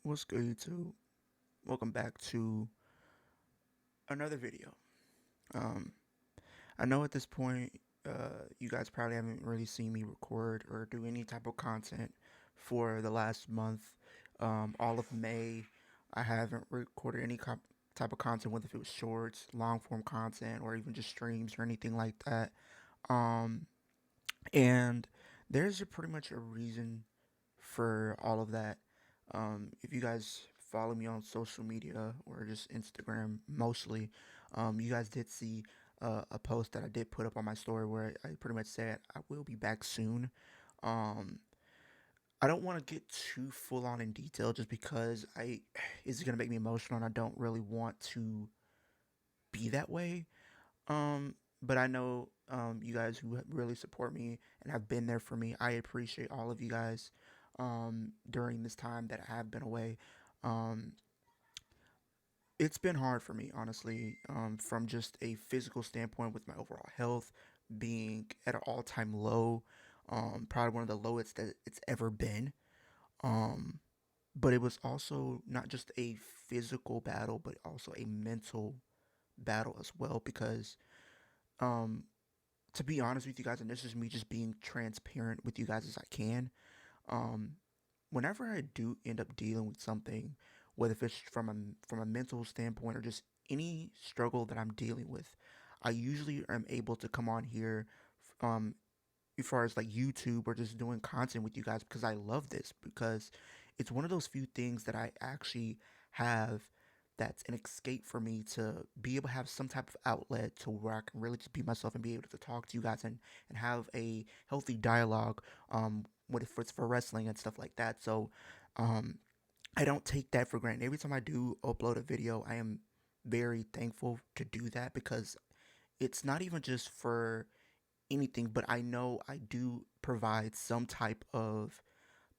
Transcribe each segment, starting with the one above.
What's good, YouTube? Welcome back to another video. Um, I know at this point, you guys probably haven't really seen me record or do any type of content for the last month. All of May, I haven't recorded any type of content, whether if it was shorts, long form content, or even just streams or anything like that. Um, and there's pretty much a reason for all of that. If you guys follow me on social media or just Instagram mostly, you guys did see a post that I did put up on my story where I pretty much said I will be back soon. Um, I don't want to get too full on in detail just because I it's gonna make me emotional and I don't really want to be that way. But I know you guys who really support me and have been there for me. I appreciate all of you guys during this time that I have been away. Um, it's been hard for me, honestly, from just a physical standpoint with my overall health being at an all time low, probably one of the lowest that it's ever been. Um, but it was also not just a physical battle, but also a mental battle as well because um, to be honest with you guys, and this is me just being transparent with you guys as I can, um, whenever I do end up dealing with something, whether if it's from a mental standpoint or just any struggle that I'm dealing with, I usually am able to come on here, um, as far as like YouTube or just doing content with you guys because I love this because it's one of those few things that I actually have that's an escape for me to be able to have some type of outlet to where I can really just be myself and be able to talk to you guys and have a healthy dialogue what if it's for wrestling and stuff like that. So um I don't take that for granted. Every time I do upload a video, I am very thankful to do that because it's not even just for anything, but I know I do provide some type of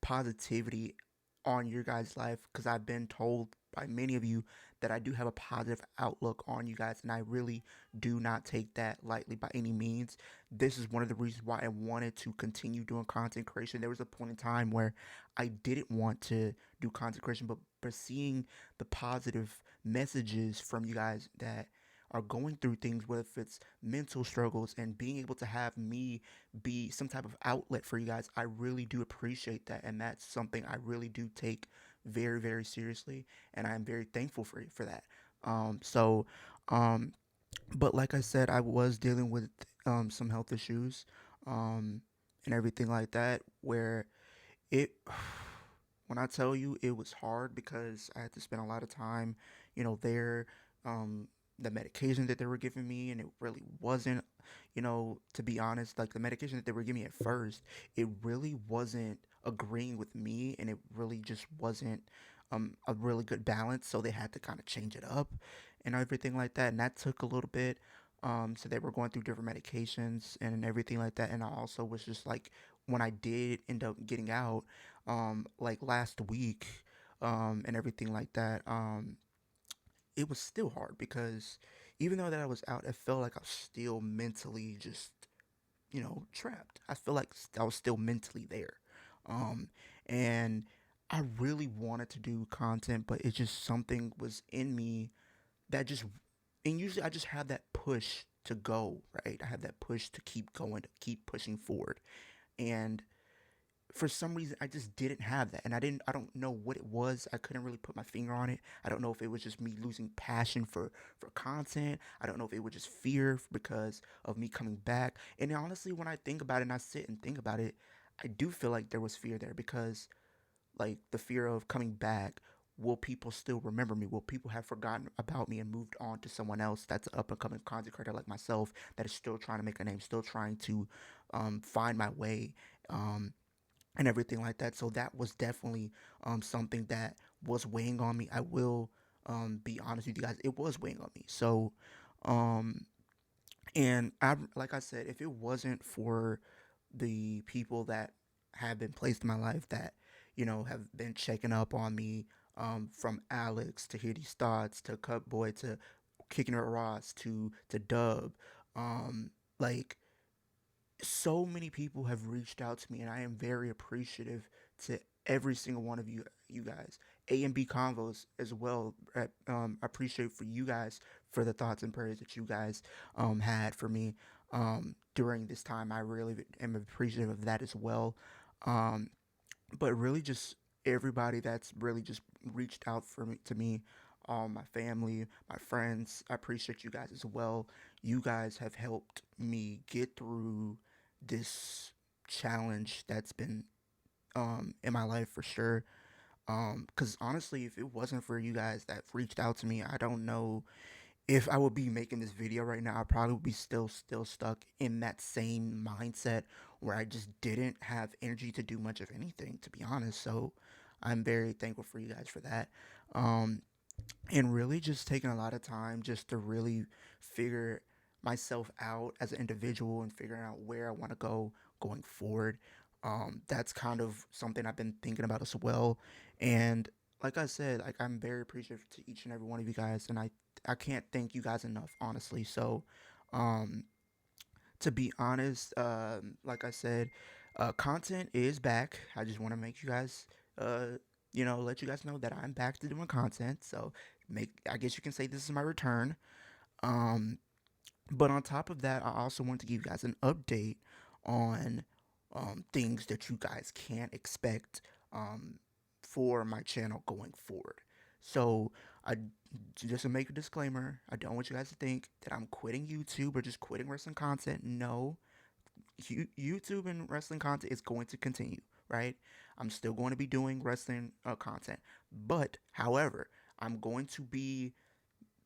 positivity on your guys' life because I've been told by many of you that I do have a positive outlook on you guys, and I really do not take that lightly by any means. This is one of the reasons why I wanted to continue doing content creation. There was a point in time where I didn't want to do content creation, but seeing the positive messages from you guys that are going through things, whether it's mental struggles, and being able to have me be some type of outlet for you guys, I really do appreciate that, and that's something I really do take very, very seriously, and I'm very thankful for that. Um, so, um, but like I said, I was dealing with some health issues, um, and everything like that, where it when I tell you it was hard because I had to spend a lot of time, there. Um, the medication that they were giving me, and it really wasn't, to be honest, like the medication that they were giving me at first, it really wasn't agreeing with me, and it really just wasn't a really good balance. So they had to kind of change it up and everything like that, and that took a little bit. So they were going through different medications and everything like that, and I also was just like, when I did end up getting out, like last week, and everything like that, it was still hard because even though that I was out, I felt like I was still mentally just, trapped. I feel like I was still mentally there. Um, and I really wanted to do content, but it just something was in me that just, and usually I just have that push to go, right? I have that push to keep going, to keep pushing forward. And for some reason I just didn't have that, and I don't know what it was. I couldn't really put my finger on it. I don't know if it was just me losing passion for content. I don't know if it was just fear because of me coming back. And honestly, when I think about it and I sit and think about it, I do feel like there was fear there because, like, the fear of coming back. Will people still remember me? Will people have forgotten about me and moved on to someone else that's an up and coming content creator like myself that is still trying to make a name, still trying to find my way? Um, and everything like that. So that was definitely something that was weighing on me. I will be honest with you guys, it was weighing on me. So, um, and I, like I said, if it wasn't for the people that have been placed in my life that, have been checking up on me, from Alex to Hear These Thoughts to Cutboy to Kicking It Ross to Dub, like, so many people have reached out to me, and I am very appreciative to every single one of you guys. A and B convos as well. I appreciate for you guys for the thoughts and prayers that you guys had for me during this time. I really am appreciative of that as well. Um, but really, just everybody that's really just reached out for me to me, my family, my friends. I appreciate you guys as well. You guys have helped me get through this challenge that's been in my life for sure. Because honestly, if it wasn't for you guys that reached out to me, I don't know if I would be making this video right now. I probably would be still stuck in that same mindset where I just didn't have energy to do much of anything, to be honest. So I'm very thankful for you guys for that. Um, and really just taking a lot of time just to really figure myself out as an individual and figuring out where I want to go going forward. That's kind of something I've been thinking about as well. And like I said, like I'm very appreciative to each and every one of you guys, and I can't thank you guys enough, honestly. So, um, to be honest, like I said, content is back. I just want to make you guys, let you guys know that I'm back to doing content. So I guess you can say this is my return. Um, but on top of that, I also want to give you guys an update on things that you guys can expect um, for my channel going forward. So, I just to make a disclaimer, I don't want you guys to think that I'm quitting YouTube or just quitting wrestling content. No, YouTube and wrestling content is going to continue, right? I'm still going to be doing wrestling content, but however, I'm going to be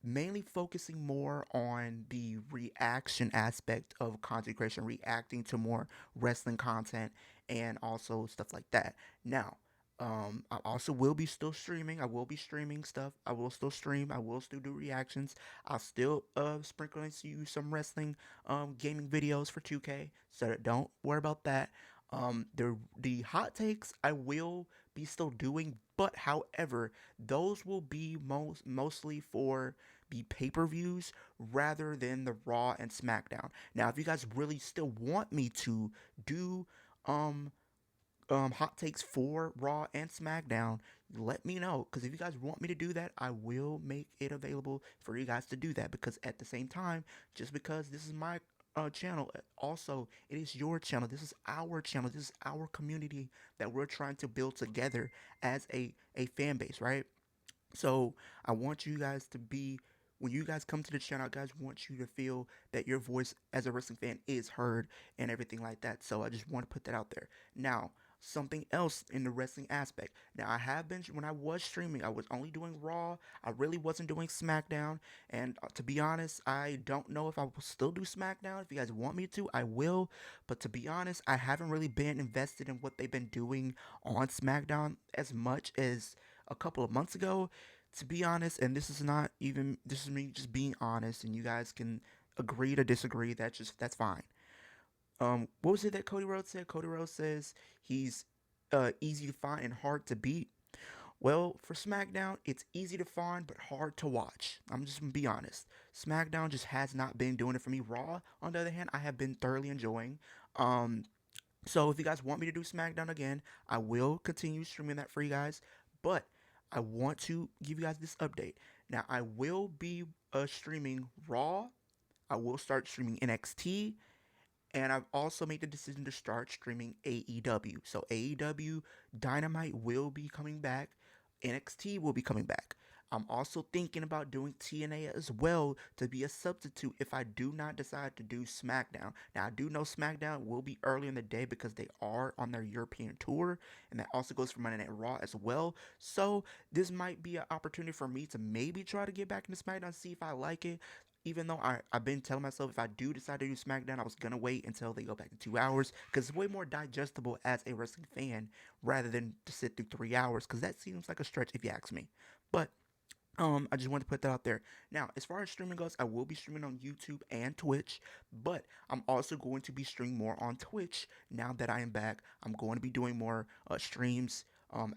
mainly focusing more on the reaction aspect of content creation, reacting to more wrestling content and also stuff like that. Now, I also will be still streaming. I will be streaming stuff. I will still stream. I will still do reactions. I'll still sprinkle into you some wrestling gaming videos for 2K. So don't worry about that. The hot takes I will be still doing, but however, those will be mostly for the pay-per-views rather than the Raw and SmackDown. Now, if you guys really still want me to do um hot takes for Raw and SmackDown, let me know. Because if you guys want me to do that, I will make it available for you guys to do that. Because at the same time, just because this is my channel, also it is your channel. This is our channel. This is our community that we're trying to build together as a fan base, right? So I want you guys to be when you guys come to the channel, guys want you to feel that your voice as a wrestling fan is heard and everything like that. So I just want to put that out there. Now, something else in the wrestling aspect. Now I have been when I was streaming, I was only doing Raw. I really wasn't doing SmackDown. And to be honest, I don't know if I will still do SmackDown. If you guys want me to, I will. But to be honest, I haven't really been invested in what they've been doing on SmackDown as much as a couple of months ago. To be honest, and this is me just being honest, and you guys can agree to disagree. That's fine. What was it that Cody Rhodes said? Cody Rhodes says he's easy to find and hard to beat. Well, for SmackDown, it's easy to find but hard to watch. I'm just gonna be honest. SmackDown just has not been doing it for me. Raw, on the other hand, I have been thoroughly enjoying. Um, so if you guys want me to do SmackDown again, I will continue streaming that for you guys. But I want to give you guys this update. Now I will be streaming Raw. I will start streaming NXT, and I've also made the decision to start streaming AEW. So AEW Dynamite will be coming back. NXT will be coming back. I'm also thinking about doing TNA as well to be a substitute if I do not decide to do SmackDown. Now, I do know SmackDown will be early in the day because they are on their European tour, and that also goes for Monday Night Raw as well. So, this might be an opportunity for me to maybe try to get back into SmackDown, see if I like it. Even though I've been telling myself if I do decide to do SmackDown, I was going to wait until they go back in 2 hours because it's way more digestible as a wrestling fan rather than to sit through 3 hours because that seems like a stretch if you ask me. But I just wanted to put that out there. Now, as far as streaming goes, I will be streaming on YouTube and Twitch, but I'm also going to be streaming more on Twitch now that I am back. I'm going to be doing more streams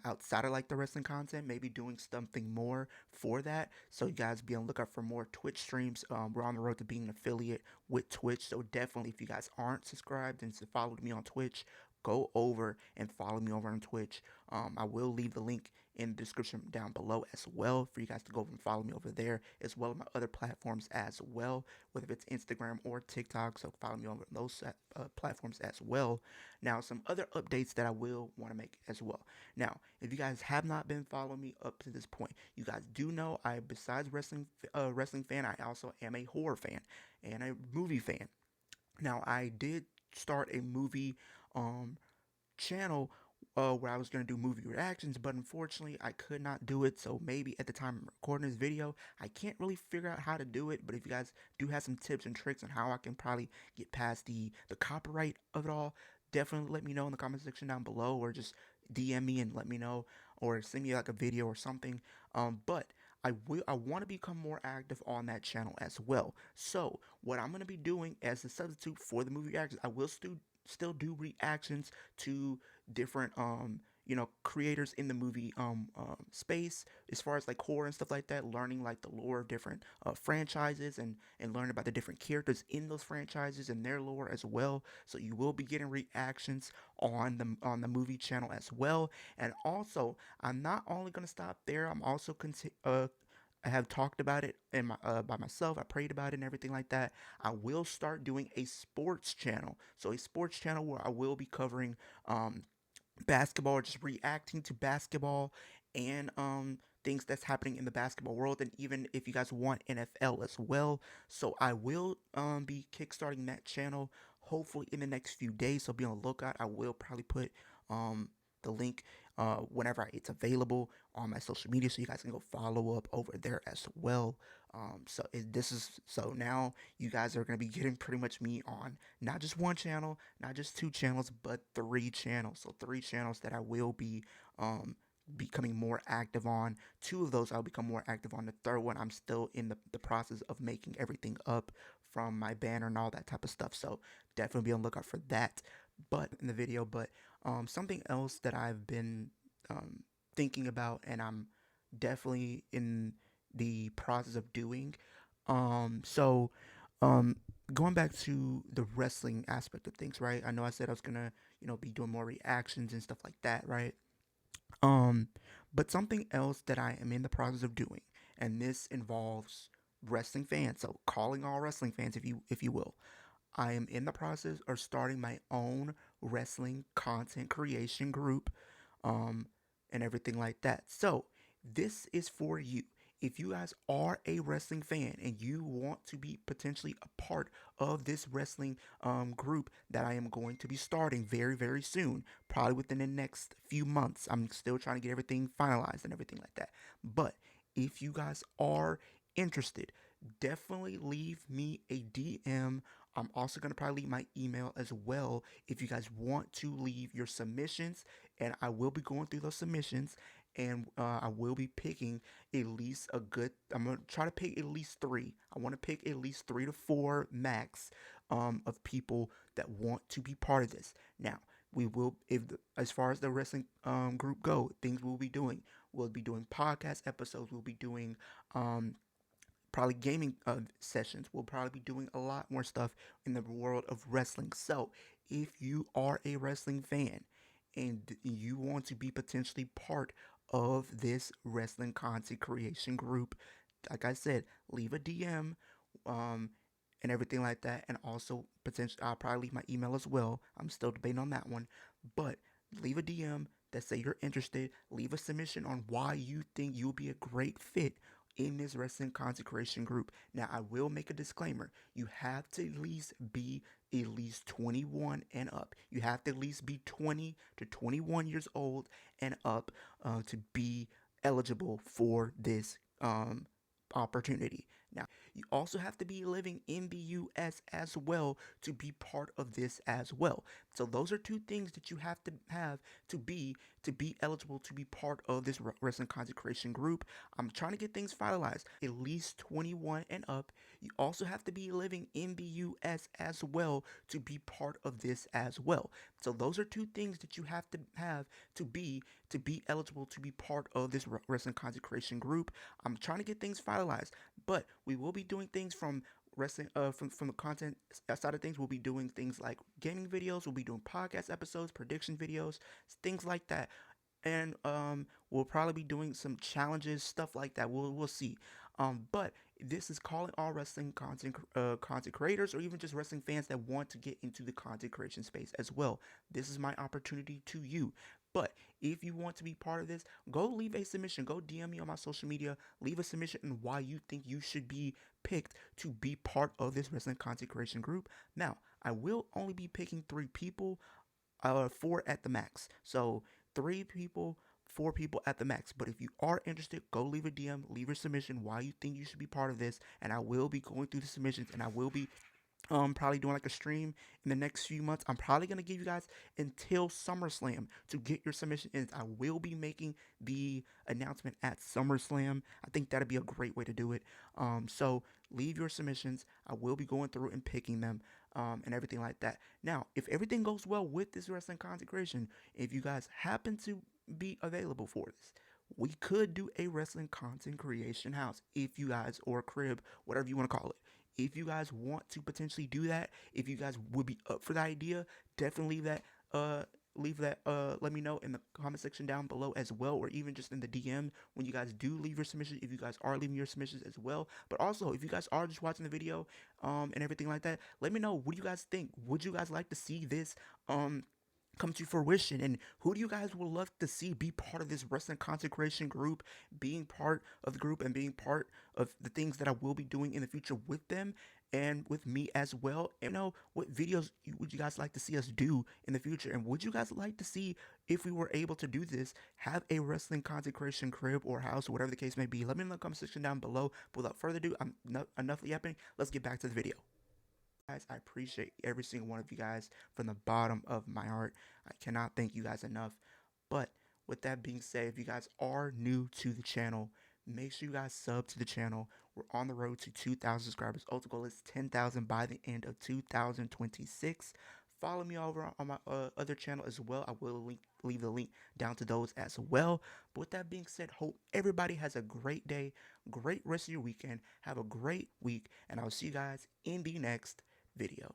outside of like the wrestling content, maybe doing something more for that. So you guys be on the lookout for more Twitch streams. We're on the road to being an affiliate with Twitch, so definitely if you guys aren't subscribed and followed me on Twitch, go over and follow me over on Twitch. I will leave the link in the description down below as well for you guys to go over and follow me over there, as well as my other platforms as well, whether it's Instagram or TikTok. So follow me over those platforms as well. Now, some other updates that I will want to make as well. Now, if you guys have not been following me up to this point, you guys do know I, besides wrestling fan, I also am a horror fan and a movie fan. Now, I did start a movie um channel where I was going to do movie reactions, but unfortunately I could not do it. So maybe at the time I'm recording this video, I can't really figure out how to do it. But if you guys do have some tips and tricks on how I can probably get past the copyright of it all, definitely let me know in the comment section down below, or just DM me and let me know, or send me like a video or something. But I want to become more active on that channel as well. So what I'm going to be doing as a substitute for the movie reactions, I will still do reactions to different creators in the movie space, as far as like horror and stuff like that, learning like the lore of different franchises, and learning about the different characters in those franchises and their lore as well. So you will be getting reactions on the movie channel as well. And also, I'm not only going to stop there, I'm also I have talked about it in by myself. I prayed about it and everything like that. I will start doing a sports channel. So a sports channel where I will be covering um, basketball, or just reacting to basketball and things that's happening in the basketball world, and even if you guys want NFL as well. So I will be kickstarting that channel hopefully in the next few days. So be on the lookout. I will probably put um the link whenever it's available on my social media, so you guys can go follow up over there as well. So now you guys are going to be getting pretty much me on not just one channel, not just two channels, but three channels. So three channels that I will be becoming more active on. Two of those I'll become more active on. The third one, I'm still in the process of making everything up from my banner and all that type of stuff. So definitely be on the lookout for that. But in the video, but something else that I've been thinking about, and I'm definitely in the process of doing. So um, going back to the wrestling aspect of things, right? I know I said I was gonna, be doing more reactions and stuff like that, right? Um, but something else that I am in the process of doing, and this involves wrestling fans. So calling all wrestling fans, if you will. I am in the process of starting my own wrestling content creation group, um, and everything like that. So, this is for you. If you guys are a wrestling fan and you want to be potentially a part of this wrestling group that I am going to be starting very, very soon, probably within the next few months, I'm still trying to get everything finalized and everything like that. But if you guys are interested, definitely leave me a DM. I'm also going to probably leave my email as well if you guys want to leave your submissions, and I will be going through those submissions, and I will be picking at least a good. I'm gonna try to pick at least three. I want to pick at least 3 to 4 max of people that want to be part of this. Now we will, as far as the wrestling group go, things we'll be doing. We'll be doing podcast episodes. We'll be doing probably gaming sessions. We'll probably be doing a lot more stuff in the world of wrestling. So, if you are a wrestling fan and you want to be potentially part of this wrestling content creation group, like I said, leave a DM um, and everything like that. And also, potentially, I'll probably leave my email as well. I'm still debating on that one. But leave a DM that say you're interested. Leave a submission on why you think you'll be a great fit in this wrestling consecration group. Now, I will make a disclaimer. You have to at least be at least 21 and up. You have to at least be 20 to 21 years old and up to be eligible for this opportunity. Now, you also have to be living in the US as well to be part of this as well. So those are two things that you have to have to be eligible to be part of this wrestling consecration group. I'm trying to get things finalized. At least 21 and up. You also have to be living in the US as well to be part of this as well. So those are two things that you have to be eligible to be part of this wrestling consecration group. I'm trying to get things finalized, but we will be doing things from wrestling from the content side of things, we'll be doing things like gaming videos, we'll be doing podcast episodes, prediction videos, things like that. And we'll probably be doing some challenges, stuff like that. We'll see. But this is calling all wrestling content creators, or even just wrestling fans that want to get into the content creation space as well. This is my opportunity to you. But if you want to be part of this, go leave a submission. Go DM me on my social media. Leave a submission and why you think you should be picked to be part of this wrestling content creation group. Now, I will only be picking 3 people, 4 at the max. So 3 people, 4 people at the max. But if you are interested, go leave a DM, leave a submission why you think you should be part of this, and I will be going through the submissions, and I will be probably doing like a stream in the next few months. I'm probably gonna give you guys until SummerSlam to get your submission in. I will be making the announcement at SummerSlam. I think that'd be a great way to do it. So leave your submissions. I will be going through and picking them, and everything like that. Now, if everything goes well with this wrestling consecration, if you guys happen to be available for this, we could do a wrestling content creation house, if you guys, or a crib, whatever you want to call it. If you guys want to potentially do that, if you guys would be up for the idea, definitely let me know in the comment section down below as well, or even just in the DM when you guys do leave your submission, if you guys are leaving your submissions as well. But also, if you guys are just watching the video and everything like that, let me know, what do you guys think? Would you guys like to see this come to fruition, and who do you guys would love to see be part of this wrestling consecration group, being part of the group and being part of the things that I will be doing in the future with them and with me as well? And know what videos would you guys like to see us do in the future, and would you guys like to see, if we were able to do this, have a wrestling consecration crib or house, or whatever the case may be? Let me know in the comment section down below. But without further ado, I'm enough yapping. Let's get back to the video. Guys, I appreciate every single one of you guys from the bottom of my heart. I cannot thank you guys enough. But with that being said, if you guys are new to the channel, make sure you guys sub to the channel. We're on the road to 2,000 subscribers. Ultimate goal is 10,000 by the end of 2026. Follow me over on my other channel as well. I will leave the link down to those as well. But with that being said, hope everybody has a great day, great rest of your weekend. Have a great week, and I'll see you guys in the next video.